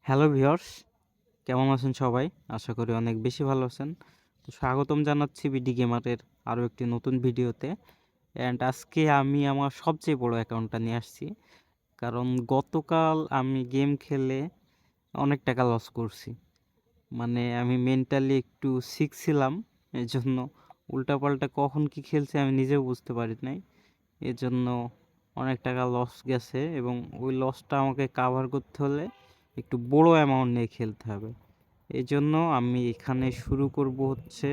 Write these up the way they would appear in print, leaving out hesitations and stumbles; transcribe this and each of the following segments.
Hello viewers, কেমন আছেন সবাই? আশা করি অনেক বেশি ভালো আছেন। তো স্বাগতম জানাচ্ছি বিডি গেমারের আরও একটি নতুন ভিডিওতে। অ্যান্ড আজকে আমি আমার সবচেয়ে বড় অ্যাকাউন্টটা নিয়ে আসছি, কারণ গতকাল আমি গেম খেলে অনেক টাকা লস করছি। মানে আমি মেন্টালি একটু সিক ছিলাম, এজন্য উল্টাপাল্টা কখন কি খেলছি আমি নিজেও বুঝতে পারি নাই। এজন্য অনেক টাকা লস গেছে এবং ওই লসটা আমাকে কাভার করতে হলে একটু বড় অ্যামাউন্ট নিয়ে খেলতে হবে। এই জন্য আমি এখানে শুরু করব হচ্ছে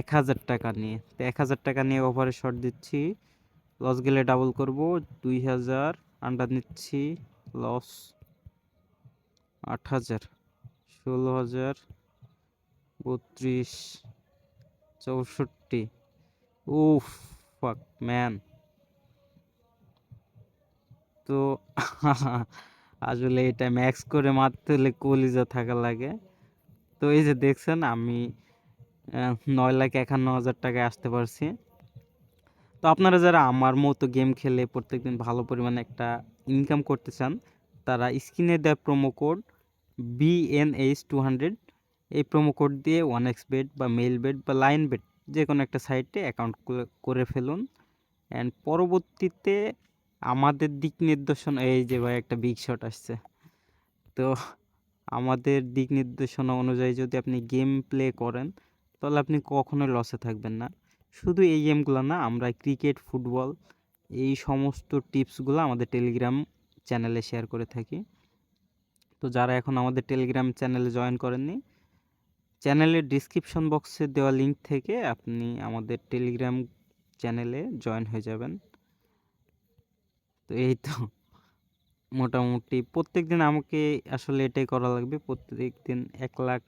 1000 টাকা নিয়ে। তো 1000 টাকা নিয়ে ওভারে শট দিচ্ছি, লস গেলে ডাবল করব। 2000 আন্ডার নিচ্ছি, লস 8000, 16000, 32, 64। উফ, ফাক ম্যান। তো আসলে এটা ম্যাক্স করে মারতে হলে কলিজা থাকা লাগে। তো এই যে দেখছেন আমি 9,51,000 টাকায় আসতে পারছি। তো আপনারা যারা আমার মতো গেম খেলে প্রত্যেকদিন ভালো পরিমাণে একটা ইনকাম করতে চান, তারা স্ক্রিনে দেওয়া প্রোমো কোড BNH200 এই প্রোমো কোড দিয়ে 1xbet বা মেইল বেট বা লাইন বেট যে কোনো একটা সাইটে অ্যাকাউন্ট করে ফেলুন। অ্যান্ড পরবর্তীতে আমাদের দিক নির্দেশনা, এই যে ভাই একটা বিগ শট আসছে, তো আমাদের দিক নির্দেশনা অনুযায়ী যদি আপনি গেম প্লে করেন তাহলে আপনি কখনোই লসে থাকবেন না। শুধু এই গেমগুলো না, আমরা ক্রিকেট, ফুটবল এই সমস্ত টিপসগুলো আমাদের টেলিগ্রাম চ্যানেলে শেয়ার করে থাকি। তো যারা এখন আমাদের টেলিগ্রাম চ্যানেলে জয়েন করেননি, চ্যানেলের ডিসক্রিপশন বক্সে দেওয়া লিঙ্ক থেকে আপনি আমাদের টেলিগ্রাম চ্যানেলে জয়েন হয়ে যাবেন। তো এই তো মোটামুটি প্রত্যেকদিন আমাকে আসলে এটাই করা লাগবে, প্রত্যেকদিন 1,00,000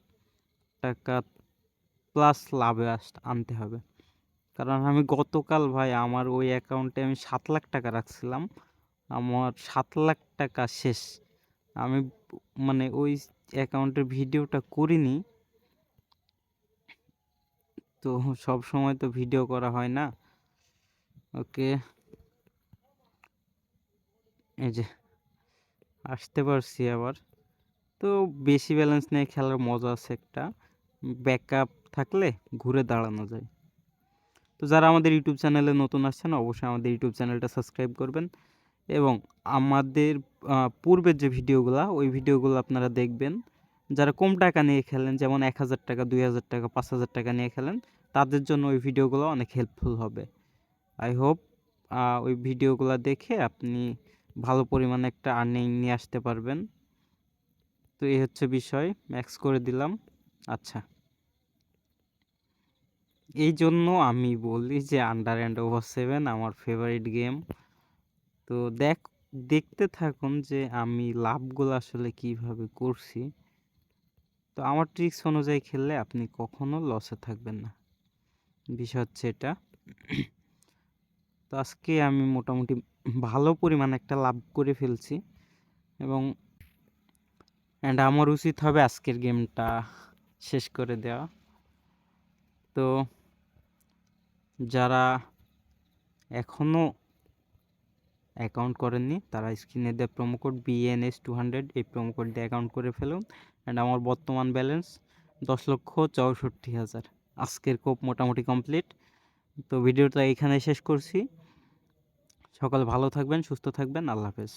টাকা প্লাস লাভে আনতে হবে। কারণ আমি গতকাল ভাই আমার ওই অ্যাকাউন্টে আমি 7,00,000 টাকা রাখছিলাম, আমার 7,00,000 টাকা শেষ। আমি মানে ওই অ্যাকাউন্টের ভিডিওটা করিনি, তো সব সময় তো ভিডিও করা হয় না। ওকে, এই যে আসতে পারছি আবার। তো বেশি ব্যালেন্স নিয়ে খেলার মজা আছে একটা, ব্যাকআপ থাকলে ঘুরে দাঁড়ানো যায়। তো যারা আমাদের ইউটিউব চ্যানেলে নতুন আসছেন অবশ্যই আমাদের ইউটিউব চ্যানেলটা সাবস্ক্রাইব করবেন এবং আমাদের পূর্বের যে ভিডিওগুলো ওই ভিডিওগুলো আপনারা দেখবেন। যারা কম টাকা নিয়ে খেলেন, যেমন 1,000 টাকা, 2,000 টাকা, 5,000 টাকা নিয়ে খেলেন, তাদের জন্য ওই ভিডিওগুলো অনেক হেল্পফুল হবে। আই হোপ ওই ভিডিওগুলো দেখে আপনি ভালো পরিমাণে একটা আর্নিং নিয়ে আসতে পারবেন। তো এই হচ্ছে বিষয়, ম্যাক্স করে দিলাম। আচ্ছা, এই জন্য আমি বলি যে আন্ডার অ্যান্ড ওভার 7 আমার ফেভারিট গেম। তো দেখতে থাকুন যে আমি লাভগুলো আসলে কিভাবে করছি। তো আমার ট্রিক্স অনুযায়ী খেললে আপনি কখনো লসে থাকবেন না, বিষয় হচ্ছে এটা। তো আজকে আমি মোটামুটি ভালো পরিমাণে একটা লাভ করে ফেলছি এবং আমার উচিত হবে আজকের গেমটা শেষ করে দেওয়া। তো যারা এখনও অ্যাকাউন্ট করেননি তারা স্ক্রিনে দেওয়া প্রোমো কোড BNH200 এই প্রোমো কোড দিয়ে অ্যাকাউন্ট করে ফেলুন। আমার বর্তমান ব্যালেন্স 10,64,000। আজকের কোপ মোটামুটি কমপ্লিট। তো ভিডিওটা এখানে শেষ করছি। সকলে ভালো থাকবেন, সুস্থ থাকবেন, আল্লাহ হাফেজ।